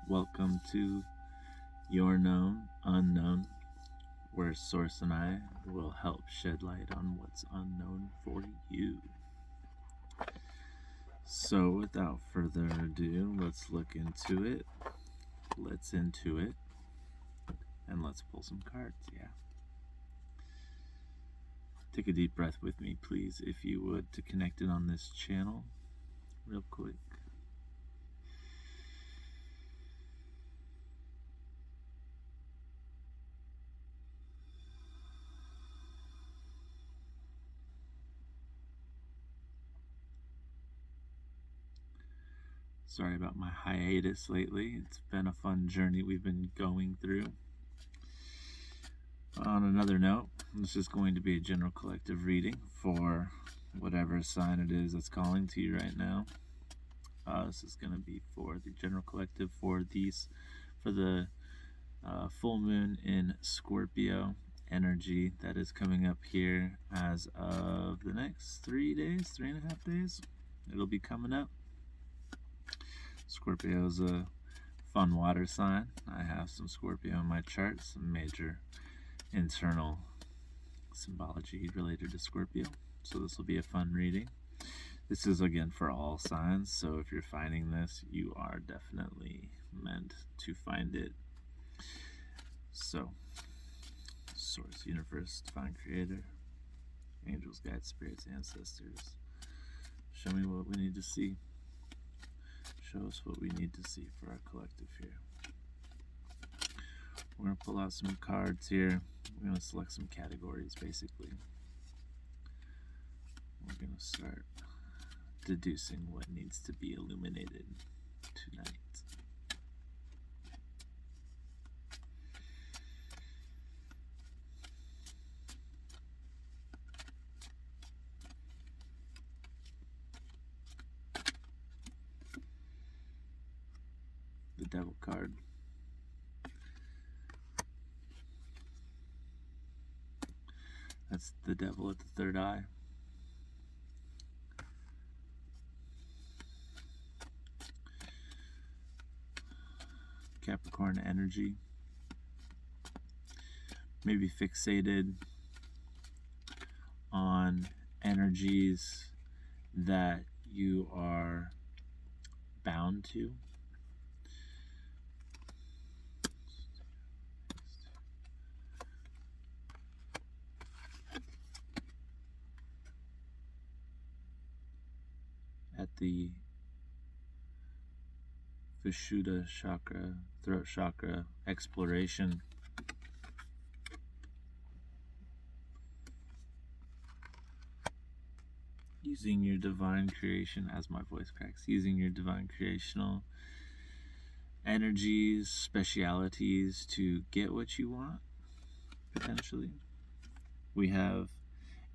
Welcome to Your Known Unknown, where Source and I will help shed light on what's unknown for you. So, without further ado, let's look into it. And let's pull some cards. Yeah. Take a deep breath with me, please, if you would, to connect it on this channel, real quick. Sorry about my hiatus lately. It's been a fun journey we've been going through. On another note, this is going to be a general collective reading for whatever sign it is that's calling to you right now. This is going to be for the general collective for the full moon in Scorpio energy that is coming up here as of the next 3.5 days. It'll be coming up. Scorpio is a fun water sign. I have some Scorpio in my chart, some major internal symbology related to Scorpio. So this will be a fun reading. This is again for all signs, so if you're finding this, you are definitely meant to find it. So, Source, Universe, Divine Creator, Angels, Guides, Spirits, Ancestors, show me what we need to see. Show us what we need to see for our collective here. We're going to pull out some cards here. We're going to select some categories, basically. We're going to start deducing what needs to be illuminated tonight. The Devil card. That's the devil at the third eye. Capricorn energy. Maybe fixated on energies that you are bound to. At the Vishuddha chakra, throat chakra exploration. Using your divine creation, as my voice cracks, using your divine creational energies, specialities to get what you want, potentially. We have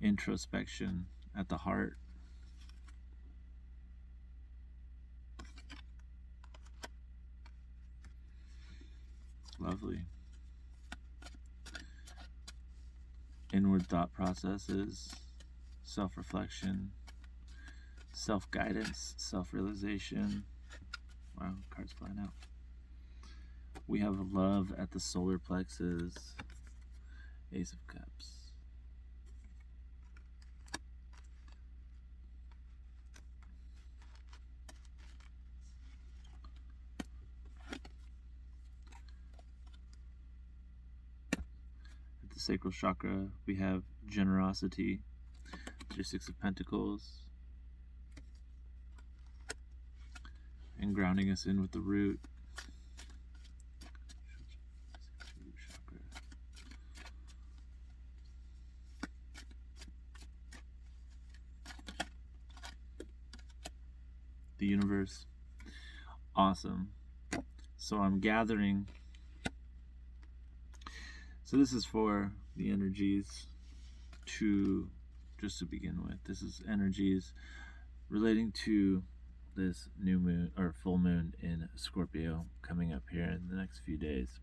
introspection at the heart. Lovely. Inward thought processes, self-reflection, self-guidance, self-realization. Wow, cards flying out. We have love at the solar plexus, Ace of Cups. The sacral chakra, we have generosity, your Six of Pentacles, and grounding us in with the root. The universe. Awesome. So I'm gathering. So this is for the energies just to begin with. This is energies relating to this new moon or full moon in Scorpio coming up here in the next few days.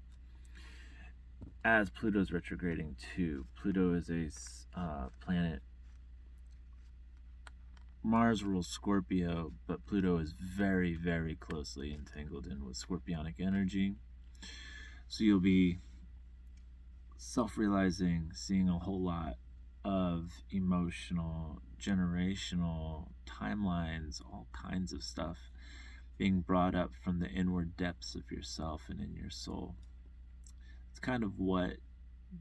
As Pluto's retrograding too. Pluto is a planet Mars rules Scorpio, but Pluto is very, very closely entangled in with Scorpionic energy. So you'll be self-realizing, seeing a whole lot of emotional, generational timelines, all kinds of stuff being brought up from the inward depths of yourself and in your soul. It's kind of what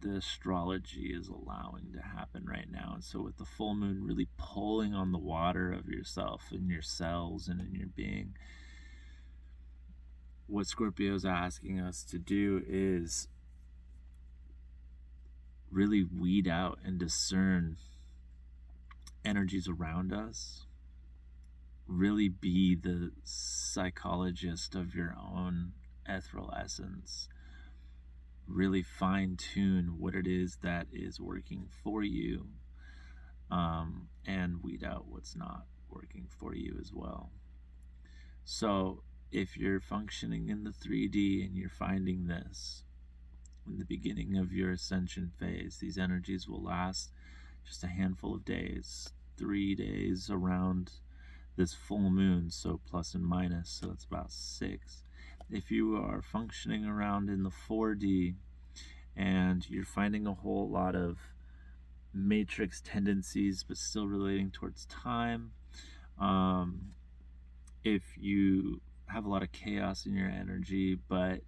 the astrology is allowing to happen right now. And so with the full moon really pulling on the water of yourself and your cells and in your being, what Scorpio is asking us to do is really weed out and discern energies around us, really be the psychologist of your own ethereal essence, really fine-tune what it is that is working for you, and weed out what's not working for you as well. So if you're functioning in the 3D and you're finding this in the beginning of your ascension phase, these energies will last just a handful of days, 3 days around this full moon, so plus and minus, so it's about 6. If you are functioning around in the 4D and you're finding a whole lot of matrix tendencies but still relating towards time, if you have a lot of chaos in your energy but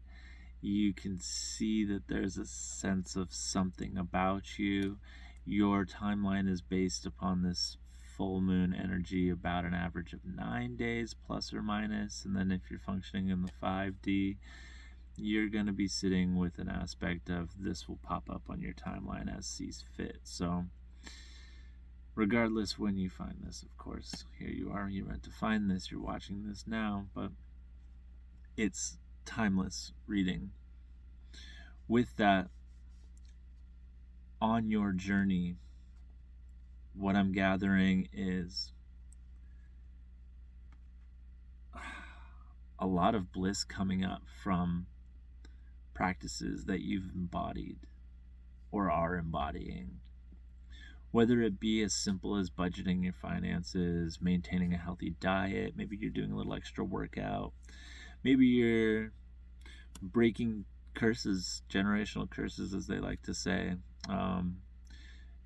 you can see that there's a sense of something about you, your timeline is based upon this full moon energy, about an average of 9 days plus or minus. And then if you're functioning in the 5D, you're going to be sitting with an aspect of this will pop up on your timeline as sees fit. So regardless when you find this, of course, here you are, you're meant to find this, you're watching this now, but it's timeless reading. With that, on your journey, what I'm gathering is a lot of bliss coming up from practices that you've embodied or are embodying. Whether it be as simple as budgeting your finances, maintaining a healthy diet, maybe you're doing a little extra workout, maybe you're breaking curses, generational curses as they like to say.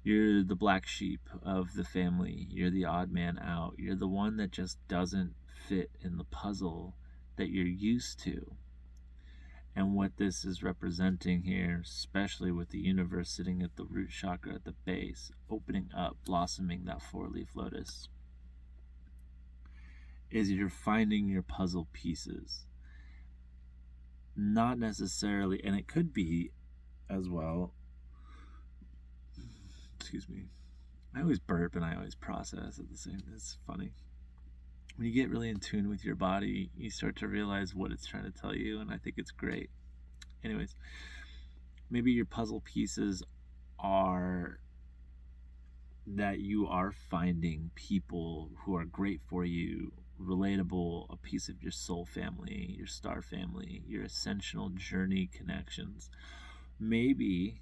You're the black sheep of the family. You're the odd man out. You're the one that just doesn't fit in the puzzle that you're used to. And what this is representing here, especially with the universe sitting at the root chakra at the base, opening up, blossoming that 4-leaf lotus, is you're finding your puzzle pieces. Not necessarily, and it could be as well, excuse me, I always burp and I always process at the same time. It's funny. When you get really in tune with your body, you start to realize what it's trying to tell you, and I think it's great. Anyways, maybe your puzzle pieces are that you are finding people who are great for you, relatable, a piece of your soul family, your star family, your ascensional journey connections. Maybe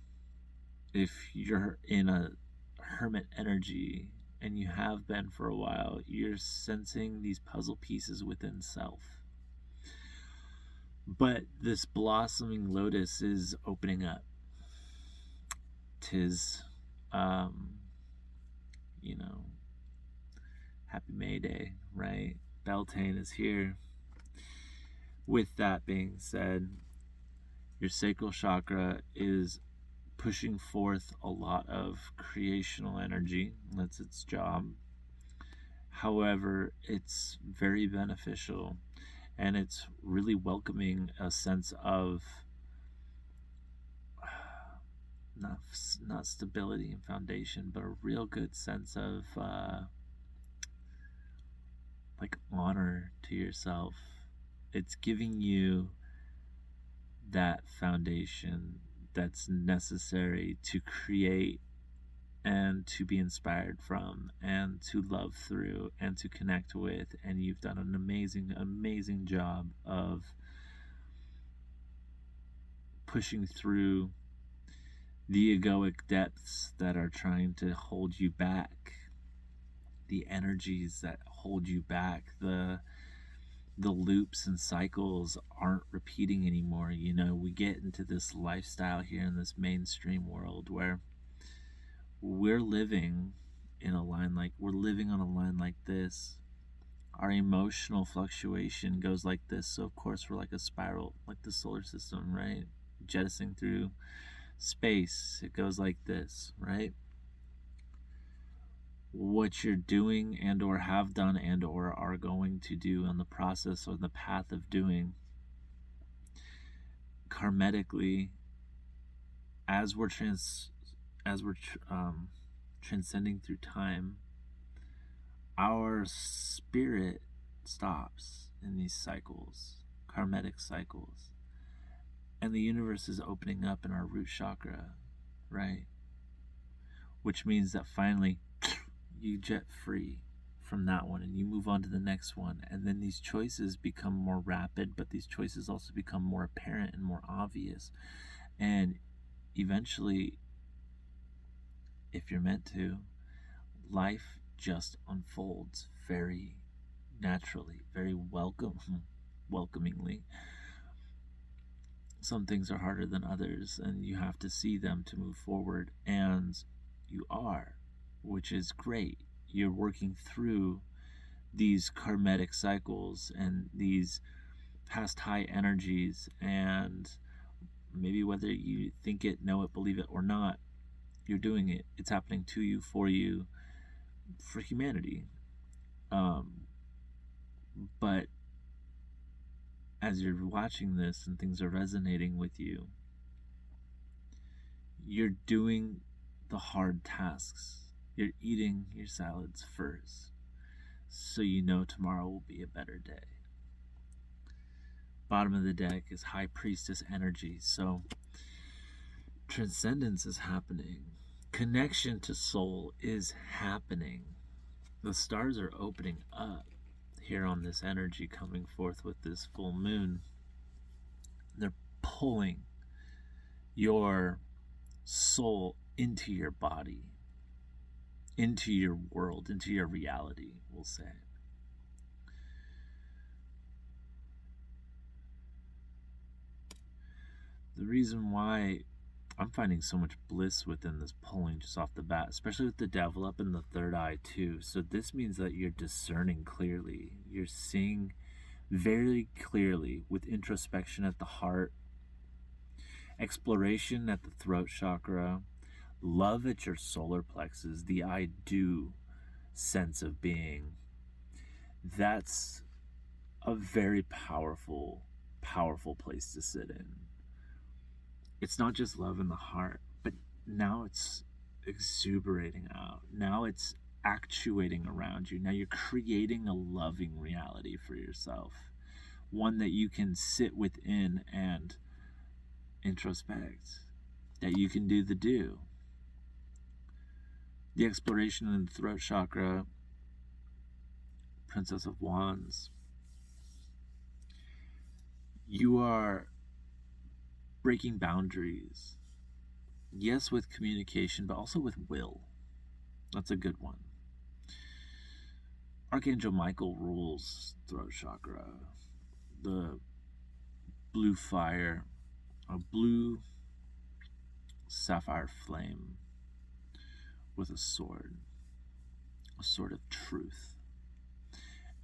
if you're in a hermit energy, and you have been for a while, you're sensing these puzzle pieces within self. But this blossoming lotus is opening up. 'Tis, happy May Day, right? Beltane is here. With that being said, your sacral chakra is pushing forth a lot of creational energy. That's its job. However, it's very beneficial, and it's really welcoming a sense of not stability and foundation, but a real good sense of like honor to yourself. It's giving you that foundation that's necessary to create and to be inspired from and to love through and to connect with. And you've done an amazing job of pushing through the egoic depths that are trying to hold you back the energies that hold you back, the loops and cycles aren't repeating anymore. You know, we get into this lifestyle here in this mainstream world where we're living we're living on a line like this. Our emotional fluctuation goes like this. So of course we're like a spiral, like the solar system, right? Jettisoning through space. It goes like this, right? What you're doing and or have done and or are going to do on the process or the path of doing karmatically, as we're transcending through time, our spirit stops in these cycles, karmatic cycles, and the universe is opening up in our root chakra, right? Which means that finally you jet free from that one and you move on to the next one, and then these choices become more rapid, but these choices also become more apparent and more obvious, and eventually, if you're meant to, life just unfolds very naturally, very welcomingly. Some things are harder than others, and you have to see them to move forward, and you are, which is great. You're working through these karmatic cycles and these past high energies, and maybe whether you think it, know it, believe it or not, you're doing it. It's happening to you, for humanity. But as you're watching this and things are resonating with you, you're doing the hard tasks. You're eating your salads first, so you know tomorrow will be a better day. Bottom of the deck is High Priestess energy, so transcendence is happening. Connection to soul is happening. The stars are opening up here on this energy coming forth with this full moon. They're pulling your soul into your body, into your world, into your reality, we'll say. The reason why I'm finding so much bliss within this pulling just off the bat, especially with the devil up in the third eye too. So this means that you're discerning clearly. You're seeing very clearly with introspection at the heart, exploration at the throat chakra, love at your solar plexus, the I do sense of being. That's a very powerful place to sit in. It's not just love in the heart, but now it's exuberating out. Now it's actuating around you. Now you're creating a loving reality for yourself, one that you can sit within and introspect, that you can do the do. The exploration in the throat chakra, Princess of Wands, you are breaking boundaries. Yes, with communication, but also with will. That's a good one. Archangel Michael rules throat chakra. The blue fire, a blue sapphire flame with a sword of truth.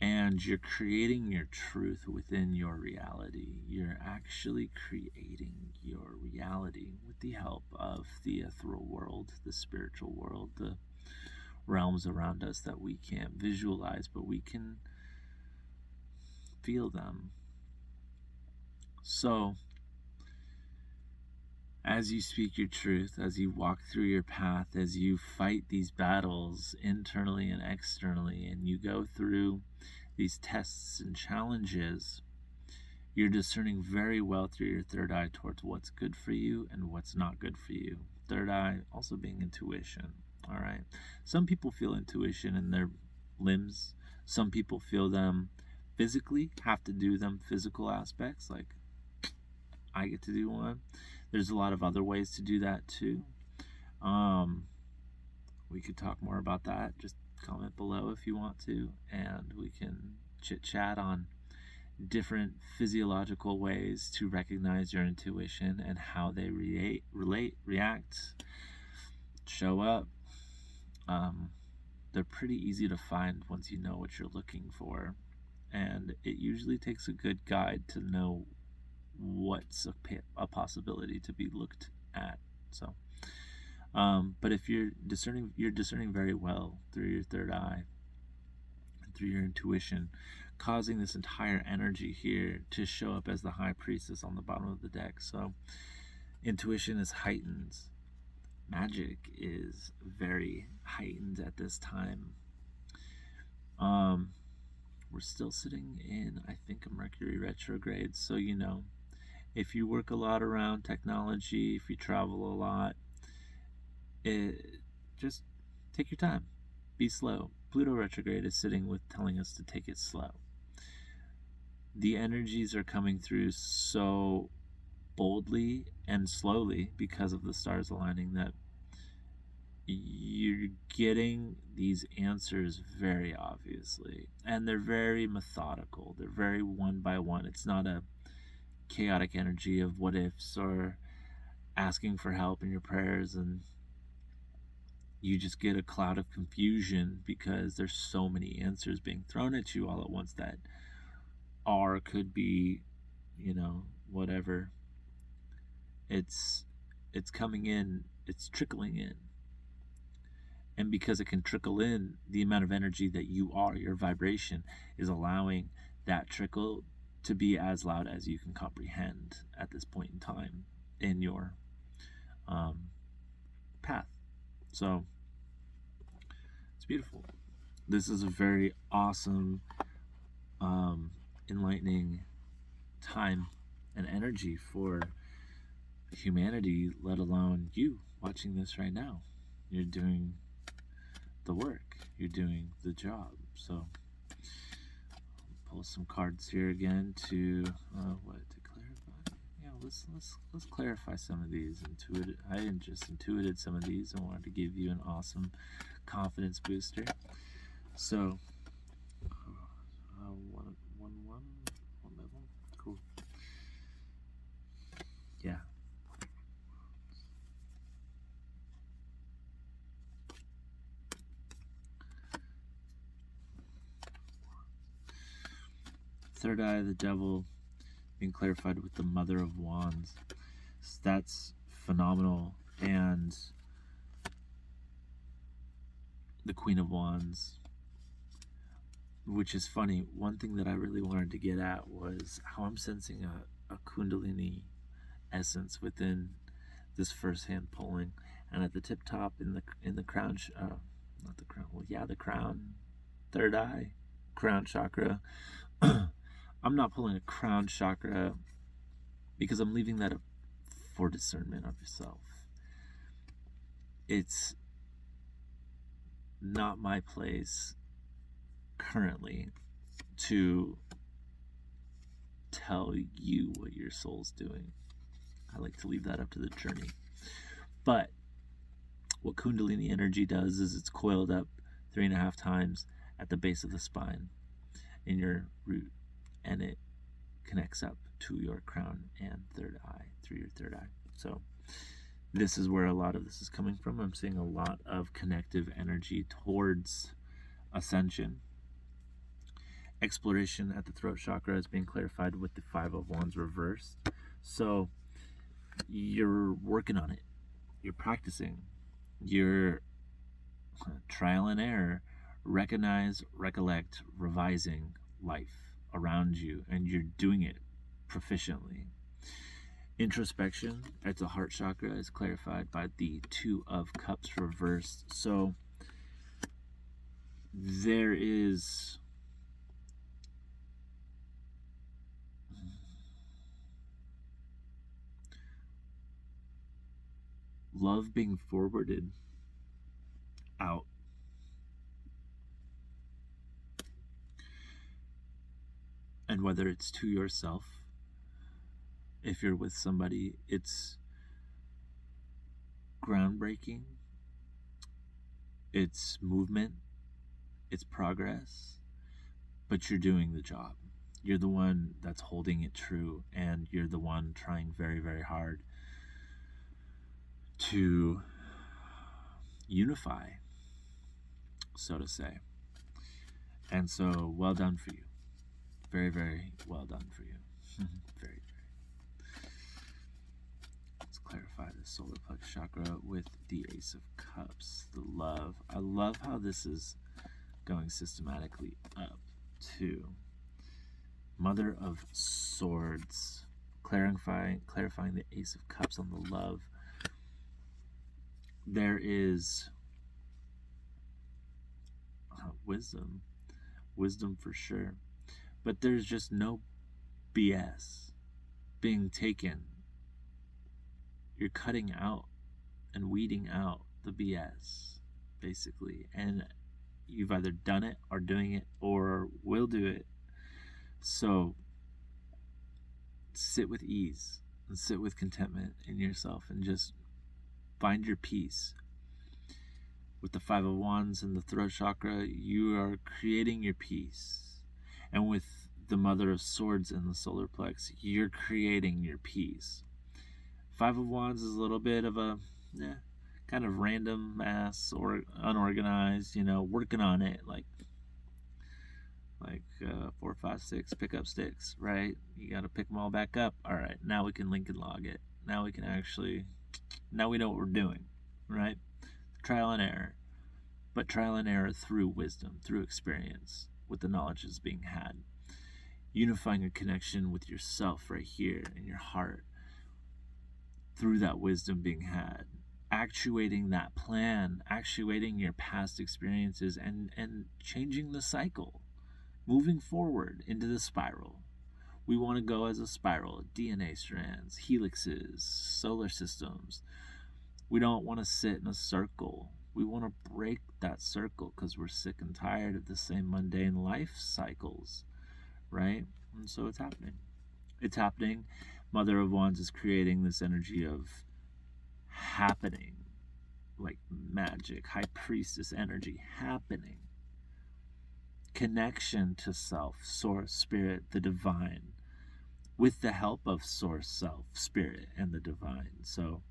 And you're creating your truth within your reality. You're actually creating your reality with the help of the ethereal world, the spiritual world, the realms around us that we can't visualize, but we can feel them. So, as you speak your truth, as you walk through your path, as you fight these battles internally and externally, and you go through these tests and challenges, you're discerning very well through your third eye towards what's good for you and what's not good for you. Third eye also being intuition. All right. Some people feel intuition in their limbs. Some people feel them physically, have to do them physical aspects, like I get to do one. There's a lot of other ways to do that too. we could talk more about that. Just comment below if you want to, and we can chit chat on different physiological ways to recognize your intuition and how they react, show up. They're pretty easy to find once you know what you're looking for, and it usually takes a good guide to know what's a possibility to be looked at. So but if you're discerning very well through your third eye and through your intuition, causing this entire energy here to show up as the high priestess on the bottom of the deck. So intuition is heightened, magic is very heightened at this time. We're still sitting in, I think, a Mercury retrograde, so if you work a lot around technology, if you travel a lot, just take your time, be slow. Pluto retrograde is sitting with telling us to take it slow. The energies are coming through so boldly and slowly because of the stars aligning that you're getting these answers very obviously, and they're very methodical. They're very one by one. It's not a chaotic energy of what ifs or asking for help in your prayers and you just get a cloud of confusion because there's so many answers being thrown at you all at once that are, could be, whatever. It's coming in, it's trickling in. And because it can trickle in, the amount of energy that you are, your vibration, is allowing that trickle to be as loud as you can comprehend at this point in time in your path. So it's beautiful. This is a very awesome, enlightening time and energy for humanity, let alone you watching this right now. You're doing the work, you're doing the job. So pull some cards here again to clarify. Let's clarify some of these. I just intuited some of these and wanted to give you an awesome confidence booster. So one by one. Cool. Yeah. Third eye of the devil being clarified with the Mother of Wands. That's phenomenal. And the Queen of Wands, which is funny. One thing that I really wanted to get at was how I'm sensing a Kundalini essence within this first hand pulling, and at the tip top in the crown, not the crown, well, yeah, the crown, third eye, crown chakra. I'm not pulling a crown chakra because I'm leaving that up for discernment of yourself. It's not my place currently to tell you what your soul's doing. I like to leave that up to the journey. But what Kundalini energy does is it's coiled up 3.5 times at the base of the spine in your root, and it connects up to your crown and third eye through your third eye. So this is where a lot of this is coming from. I'm seeing a lot of connective energy towards ascension. Exploration at the throat chakra is being clarified with the Five of Wands reversed. So you're working on it. You're practicing. You're trial and error. Recognize, recollect, revising life around you, and you're doing it proficiently. Introspection at the heart chakra is clarified by the Two of Cups reversed. So there is love being forwarded out. And whether it's to yourself, if you're with somebody, it's groundbreaking It's movement, it's progress, but you're doing the job. You're the one that's holding it true, and you're the one trying very, very hard to unify, so to say. And so, well done for you. Very, very well done for you. Very, very. Let's clarify the solar plex chakra with the Ace of Cups, the love. I love how this is going systematically up to Mother of Swords, clarifying the Ace of Cups on the love. There is wisdom for sure, but there's just no BS being taken. You're cutting out and weeding out the BS, basically, and you've either done it or doing it or will do it. So sit with ease and sit with contentment in yourself and just find your peace. With the Five of Wands and the throat chakra, you are creating your peace. And with the Mother of Swords and the solar plex, you're creating your peace. Five of Wands is a little bit of a kind of random mass or unorganized, working on it, like 4, 5, 6 pickup sticks, right? You got to pick them all back up. All right, now we can link and log it. Now we know what we're doing, right? Trial and error, but trial and error through wisdom, through experience, with the knowledge that's being had. Unifying a connection with yourself right here in your heart through that wisdom being had. Actuating that plan, actuating your past experiences, and changing the cycle. Moving forward into the spiral. We want to go as a spiral, DNA strands, helixes, solar systems. We don't want to sit in a circle. We want to break that circle because we're sick and tired of the same mundane life cycles, right? And so it's happening. It's happening. Mother of Wands is creating this energy of happening, like magic, High Priestess energy happening. Connection to self, source, spirit, the divine, with the help of source, self, spirit, and the divine. So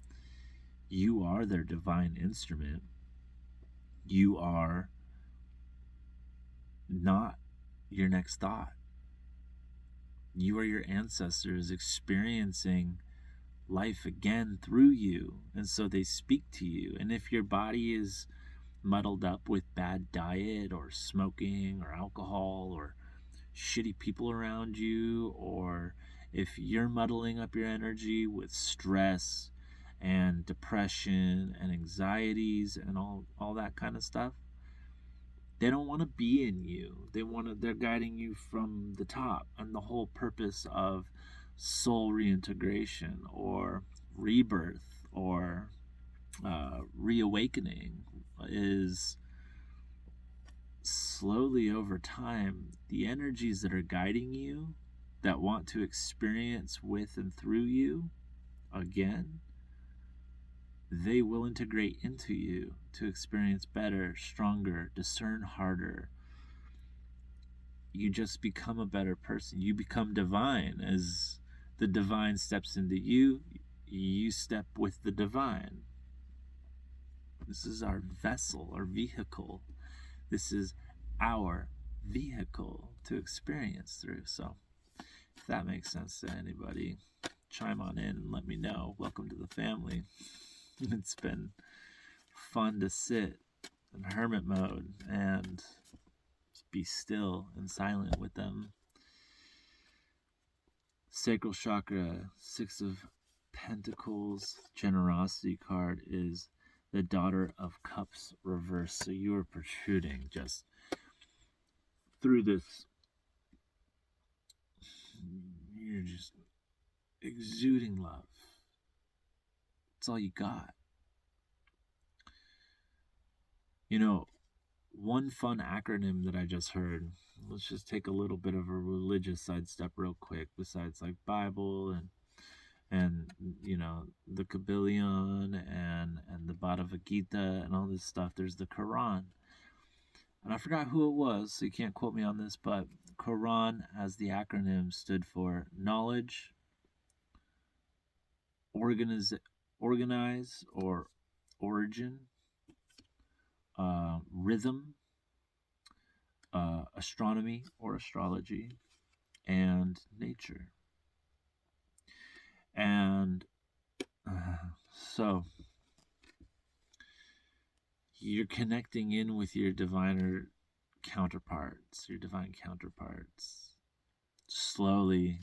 you are their divine instrument. You are not your next thought. You are your ancestors experiencing life again through you, and so they speak to you. And if your body is muddled up with bad diet or smoking or alcohol or shitty people around you, or if you're muddling up your energy with stress and depression and anxieties and all that kind of stuff, they don't want to be in you. They're guiding you from the top. And the whole purpose of soul reintegration or rebirth or reawakening is slowly over time, the energies that are guiding you, that want to experience with and through you again, they will integrate into you to experience better, stronger, discern harder. You just become a better person. You become divine. As the divine steps into you, you step with the divine. This is our vessel, our vehicle. This is our vehicle to experience through. So if that makes sense to anybody, chime on in and let me know. Welcome to the family. It's been fun to sit in hermit mode and be still and silent with them. Sacral chakra, 6 of Pentacles, generosity card is the Daughter of Cups reversed. So you are protruding just through this. You're just exuding love. It's all you got. One fun acronym that I just heard, let's just take a little bit of a religious sidestep real quick, besides like Bible and and the Kabbalion and the Bhagavad Gita and all this stuff. There's the Quran, and I forgot who it was, so you can't quote me on this, but Quran, as the acronym, stood for knowledge, organize or origin, rhythm, astronomy or astrology, and nature. And so you're connecting in with your divine counterparts. Slowly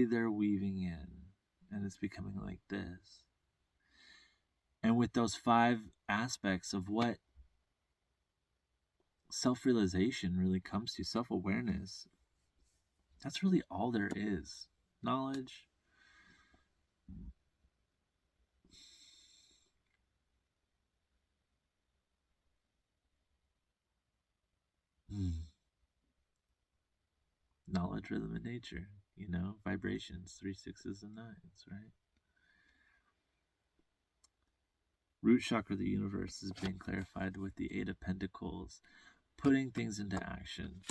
they're weaving in, and it's becoming like this. And with those 5 aspects of what self-realization really comes to, self-awareness, that's really all there is. Knowledge, knowledge, rhythm, and nature, vibrations, 3 6s and 9s, right? Root chakra of the universe is being clarified with the 8 of Pentacles, putting things into action,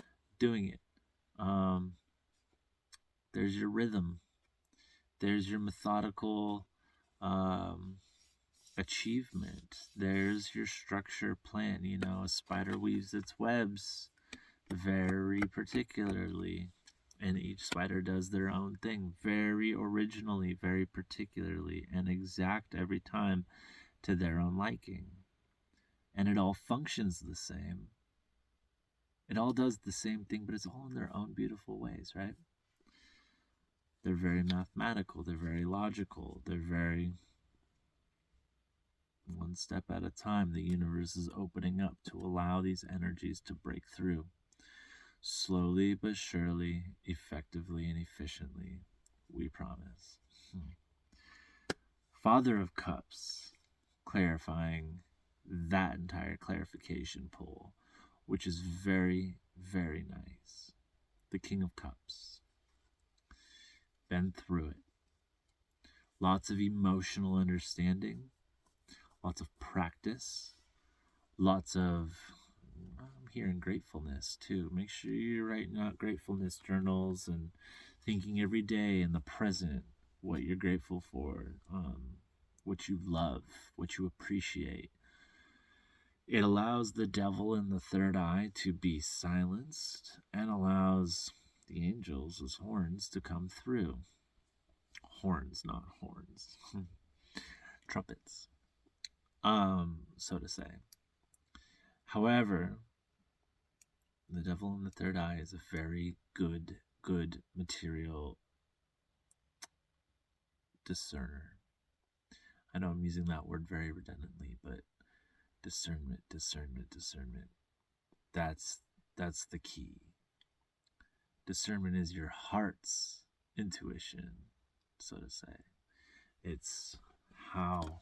doing it. There's your rhythm. There's your methodical achievement. There's your structure plan. A spider weaves its webs very particularly, and each spider does their own thing very originally, very particularly, and exact every time to their own liking. And it all functions the same. It all does the same thing, but it's all in their own beautiful ways, right? They're very mathematical. They're very logical. They're very one step at a time. The universe is opening up to allow these energies to break through. Slowly but surely, effectively and efficiently, we promise. Father of Cups, clarifying that entire clarification pull, which is very, very nice. The King of Cups. Been through it. Lots of emotional understanding, lots of practice, lots of, I'm hearing gratefulness too. Make sure you're writing out gratefulness journals and thinking every day in the present what you're grateful for, what you love, what you appreciate. It allows the devil in the third eye to be silenced and allows the angels as horns to come through. Horns, not horns. Trumpets, so to say. However, the devil in the third eye is a very good material discerner. I know I'm using that word very redundantly, but discernment. That's the key. Discernment is your heart's intuition, so to say. It's how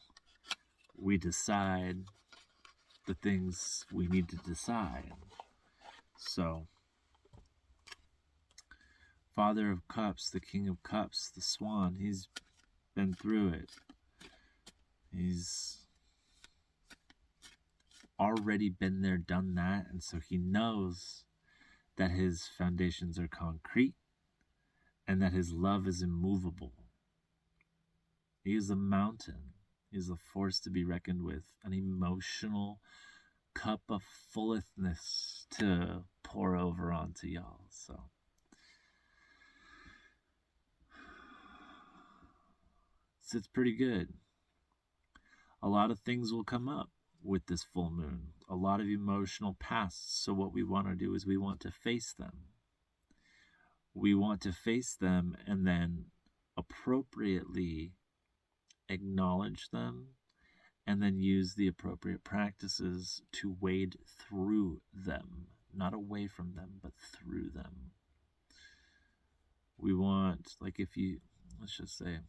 we decide the things we need to decide. So, Father of Cups, the King of Cups, the Swan, he's been through it. He's already been there, done that, and so he knows that his foundations are concrete and that his love is immovable. He is a mountain. He is a force to be reckoned with, an emotional cup of fullness to pour over onto y'all. So it's pretty good. A lot of things will come up with this full moon, a lot of emotional pasts. So what we want to do is we want to face them. We want to face them and then appropriately acknowledge them and then use the appropriate practices to wade through them, not away from them, but through them. We want, like, let's just say,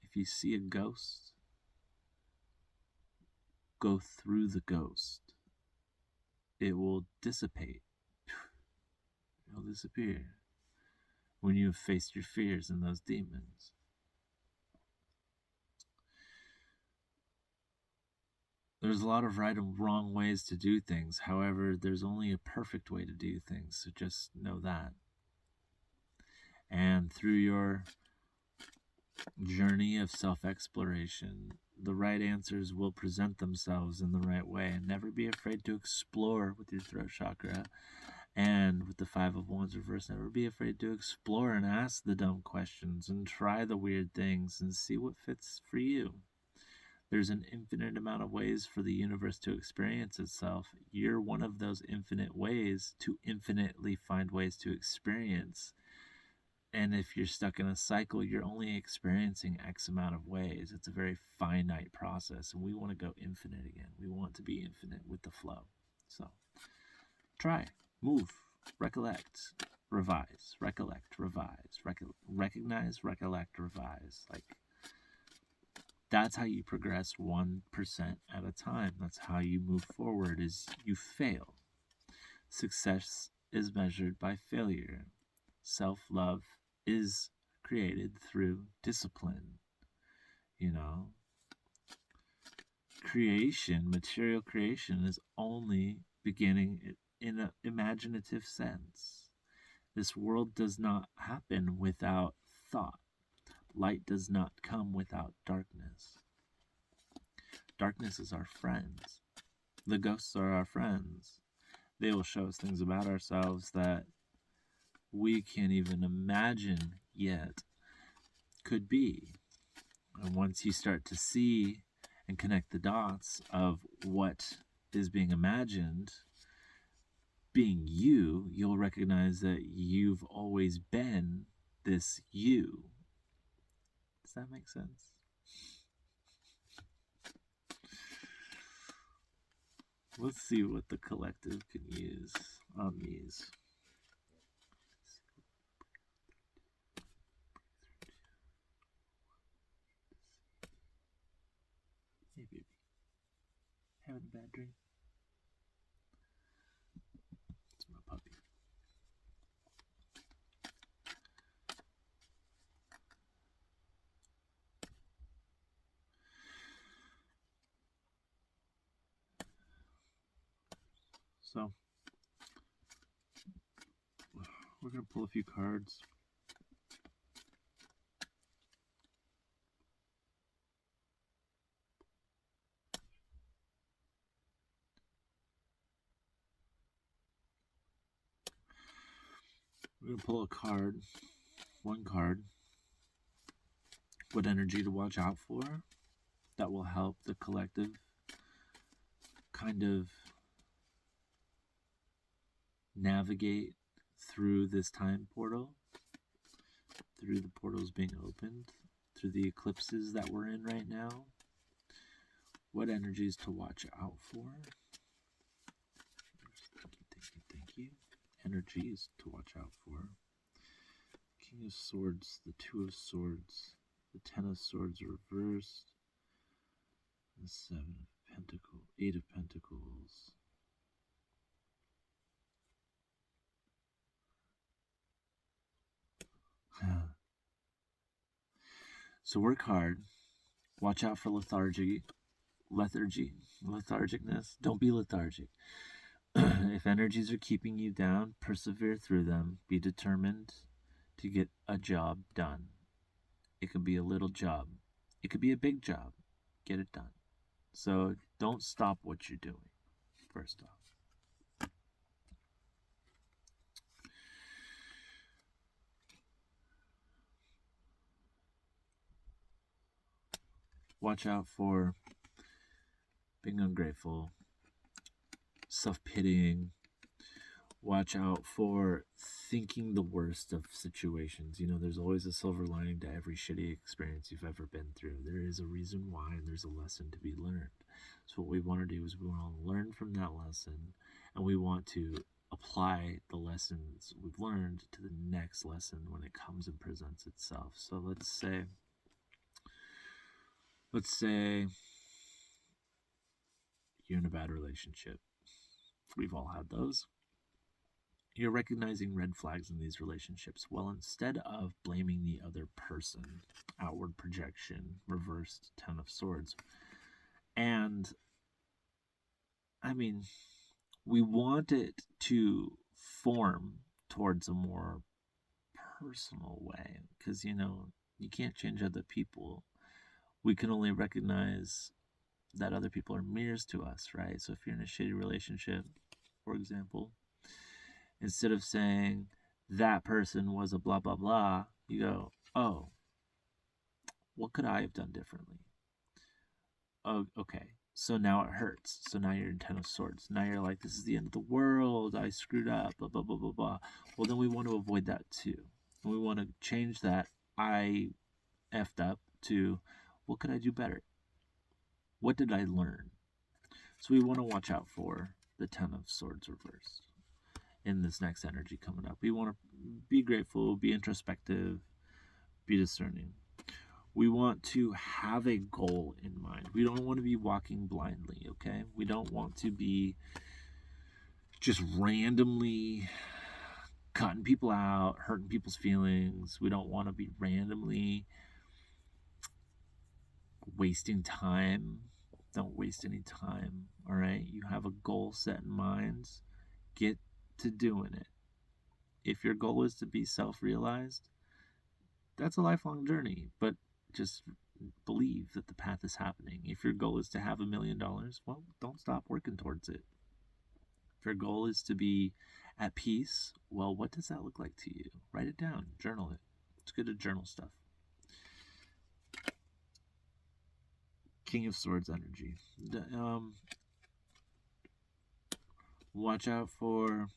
if you see a ghost, go through the ghost. It will dissipate. It'll disappear when you have faced your fears and those demons. There's a lot of right and wrong ways to do things. However, there's only a perfect way to do things. So just know that. And through your journey of self-exploration, the right answers will present themselves in the right way. And never be afraid to explore with your throat chakra. And with the Five of Wands reverse, never be afraid to explore and ask the dumb questions and try the weird things and see what fits for you. There's an infinite amount of ways for the universe to experience itself. You're one of those infinite ways to infinitely find ways to experience. And if you're stuck in a cycle, you're only experiencing X amount of ways. It's a very finite process, and we want to go infinite again. We want to be infinite with the flow. So try, move, recollect, revise, recollect, revise, recognize, recollect, revise. Like, that's how you progress 1% at a time. That's how you move forward, is you fail. Success is measured by failure. Self-love is created through discipline. You know, creation, material creation, is only beginning in an imaginative sense. This world does not happen without thought. Light does not come without darkness. Darkness is our friends. The ghosts are our friends. They will show us things about ourselves that we can't even imagine yet could be. And once you start to see and connect the dots of what is being imagined being you, you'll recognize that you've always been this you. Does that make sense? Let's see what the collective can use on these. Hey, baby. Having a bad dream? It's my puppy. So, we're going to pull a few cards. We're going to pull a card, one card. What energy to watch out for that will help the collective kind of navigate through this time portal, through the portals being opened, through the eclipses that we're in right now. What energies to watch out for? Thank you. Energies to watch out for. King of Swords, the Two of Swords, the Ten of Swords reversed, the Seven of Pentacles, Eight of Pentacles. So work hard. Watch out for lethargicness. Don't be lethargic. If energies are keeping you down, persevere through them. Be determined to get a job done. It could be a little job. It could be a big job. Get it done. So don't stop what you're doing, first off. Watch out for being ungrateful, self-pitying. Watch out for thinking the worst of situations. You know, there's always a silver lining to every shitty experience you've ever been through. There is a reason why, and there's a lesson to be learned. So what we want to do is we want to learn from that lesson, and we want to apply the lessons we've learned to the next lesson when it comes and presents itself. So let's say you're in a bad relationship. We've all had those. You're recognizing red flags in these relationships. Well, instead of blaming the other person, outward projection, reversed Ten of Swords, and I mean, we want it to form towards a more personal way because, you can't change other people. We can only recognize that other people are mirrors to us, right? So if you're in a shitty relationship, for example, instead of saying that person was a blah, blah, blah, you go, oh, what could I have done differently? Oh, okay. So now it hurts. So now you're in Ten of Swords. Now you're like, this is the end of the world. I screwed up. Blah, blah, blah, blah, blah. Well, then we want to avoid that too. And we want to change that I effed up to what could I do better? What did I learn? So we want to watch out for the Ten of Swords reverse in this next energy coming up. We want to be grateful, be introspective, be discerning. We want to have a goal in mind. We don't want to be walking blindly, okay? We don't want to be just randomly cutting people out, hurting people's feelings. We don't want to be randomly wasting time. Don't waste any time, all right? You have a goal set in mind. Get to doing it. If your goal is to be self-realized, that's a lifelong journey, but just believe that the path is happening. If your goal is to have $1 million, well, don't stop working towards it. If your goal is to be at peace, well, what does that look like to you? Write it down, journal it. It's good to journal stuff. King of Swords energy. Watch out for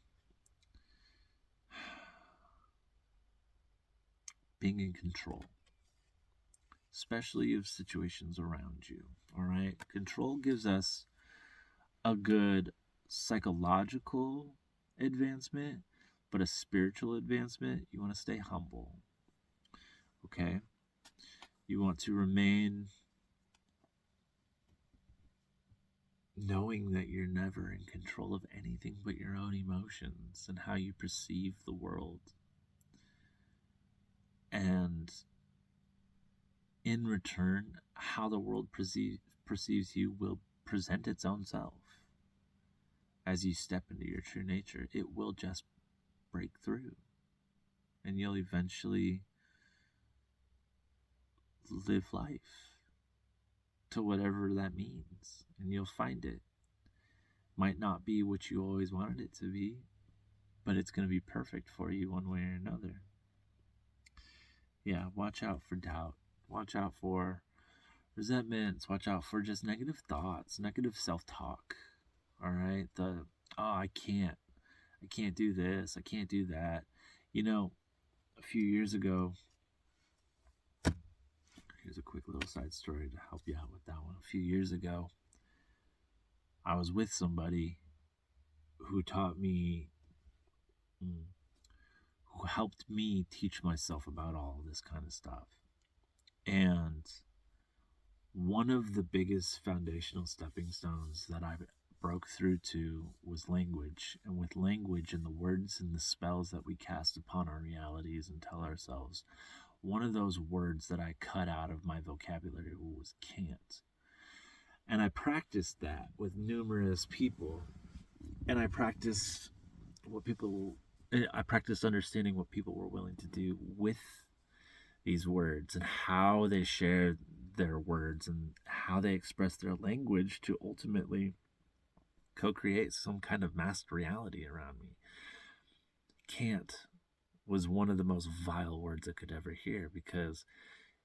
being in control, especially of situations around you. All right, control gives us a good psychological advancement, but a spiritual advancement, you want to stay humble. Okay? You want to remain knowing that you're never in control of anything but your own emotions and how you perceive the world. And in return, how the world perceives you will present its own self. As you step into your true nature, it will just break through. And you'll eventually live life to whatever that means. And you'll find it. Might not be what you always wanted it to be, but it's going to be perfect for you one way or another. Yeah, watch out for doubt. Watch out for resentments. Watch out for just negative thoughts, negative self-talk. All right? I can't do this. I can't do that. A few years ago, here's a quick little side story to help you out with that one. A few years ago, I was with somebody who taught me, who helped me teach myself about all this kind of stuff. And one of the biggest foundational stepping stones that I broke through to was language. And with language and the words and the spells that we cast upon our realities and tell ourselves, one of those words that I cut out of my vocabulary was can't. And I practiced that with numerous people. And I practiced understanding what people were willing to do with these words and how they shared their words and how they express their language to ultimately co-create some kind of masked reality around me. Can't was one of the most vile words I could ever hear, because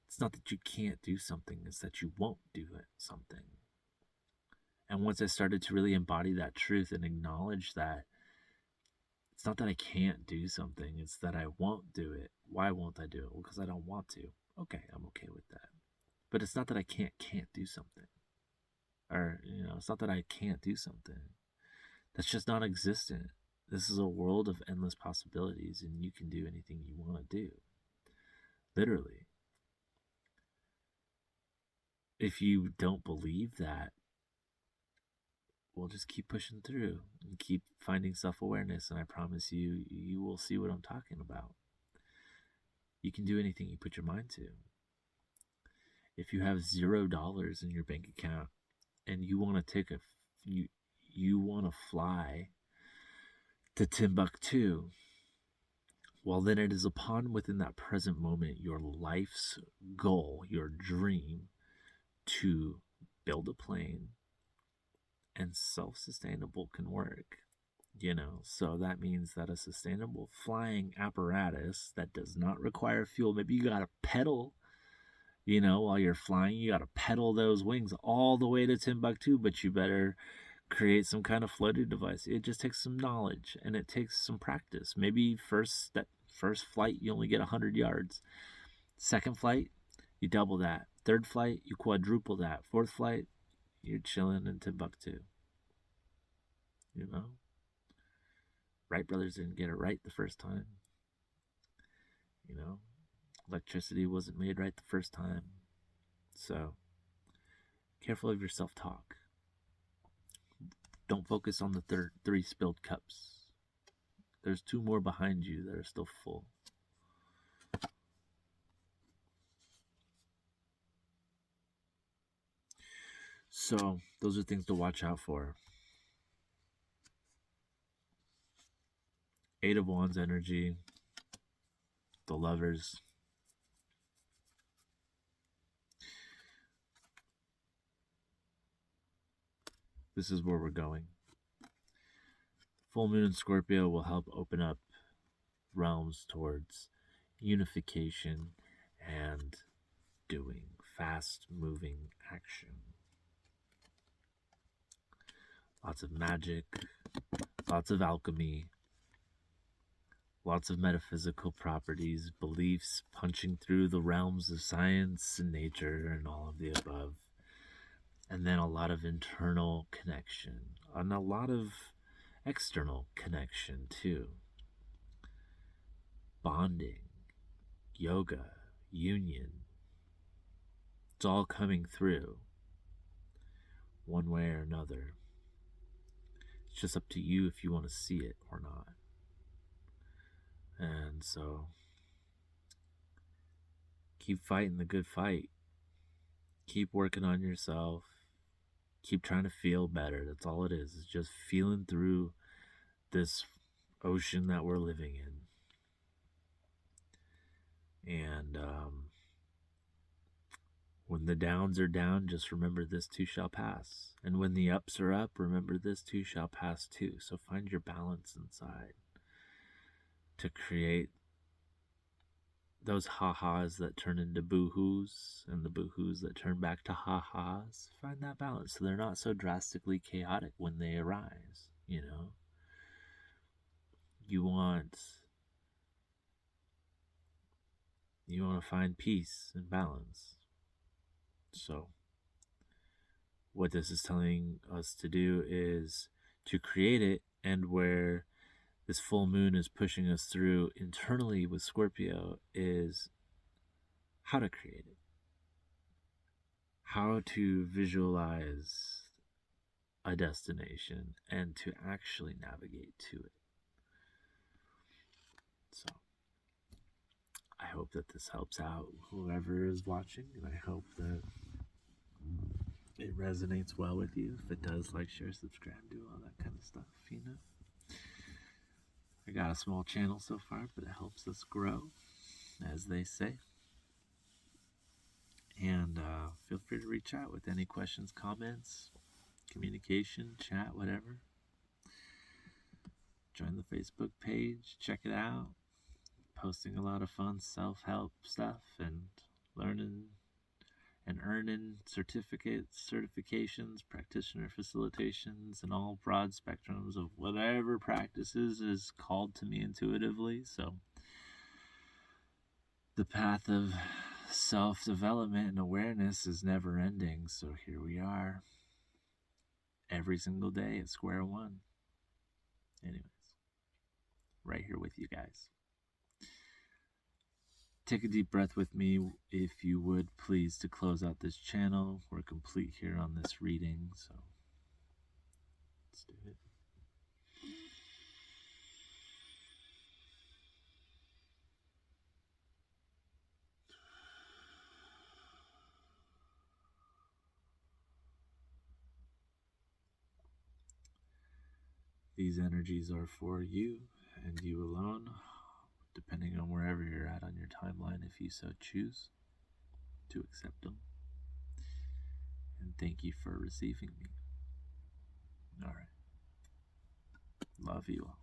it's not that you can't do something, it's that you won't do something. And once I started to really embody that truth and acknowledge that it's not that I can't do something, it's that I won't do it. Why won't I do it? Well, because I don't want to. Okay, I'm okay with that. But it's not that I can't do something. Or, it's not that I can't do something. That's just not existent. This is a world of endless possibilities, and you can do anything you want to do. Literally. If you don't believe that, well, just keep pushing through and keep finding self-awareness, and I promise you, you will see what I'm talking about. You can do anything you put your mind to. If you have $0 in your bank account and you want to take you want to fly to Timbuktu, well, then it is upon within that present moment your life's goal, your dream, to build a plane and self-sustainable can work. So that means that a sustainable flying apparatus that does not require fuel, maybe you got to pedal, while you're flying, you got to pedal those wings all the way to Timbuktu, but you better create some kind of floating device. It just takes some knowledge and it takes some practice. Maybe first flight, you only get 100 yards. Second flight, you double that. Third flight, you quadruple that. Fourth flight, you're chilling in Timbuktu. Wright brothers didn't get it right the first time. Electricity wasn't made right the first time. So, careful of your self-talk. Don't focus on the three spilled cups. There's 2 more behind you that are still full. So, those are things to watch out for. 8 of Wands energy, the Lovers. This is where we're going. Full moon in Scorpio will help open up realms towards unification and doing fast-moving action. Lots of magic, lots of alchemy, lots of metaphysical properties, beliefs punching through the realms of science and nature and all of the above. And then a lot of internal connection and a lot of external connection too. Bonding, yoga, union. It's all coming through one way or another. It's just up to you if you want to see it or not. And so, keep fighting the good fight. Keep working on yourself. Keep trying to feel better. That's all it is. It's just feeling through this ocean that we're living in. And when the downs are down, just remember this too shall pass. And when the ups are up, remember this too shall pass too. So find your balance inside to create those ha-has that turn into boo-hoos and the boo-hoos that turn back to ha-has. Find that balance so they're not so drastically chaotic when they arise, You want to find peace and balance. So what this is telling us to do is to create it, and where this full moon is pushing us through internally with Scorpio is how to create it. How to visualize a destination and to actually navigate to it. So I hope that this helps out whoever is watching, and I hope that it resonates well with you. If it does, like, share, subscribe, do all that kind of stuff, I got a small channel so far, but it helps us grow, as they say. And feel free to reach out with any questions, comments, communication, chat, whatever. Join the Facebook page, check it out. Posting a lot of fun self-help stuff and learning and earning certifications, practitioner facilitations, and all broad spectrums of whatever practices is called to me intuitively. So the path of self-development and awareness is never ending. So here we are, every single day at square one. Anyways, right here with you guys. Take a deep breath with me, if you would, please, to close out this channel. We're complete here on this reading, so let's do it. These energies are for you and you alone, depending on wherever you're at on your timeline, if you so choose to accept them. And thank you for receiving me. All right. Love you all.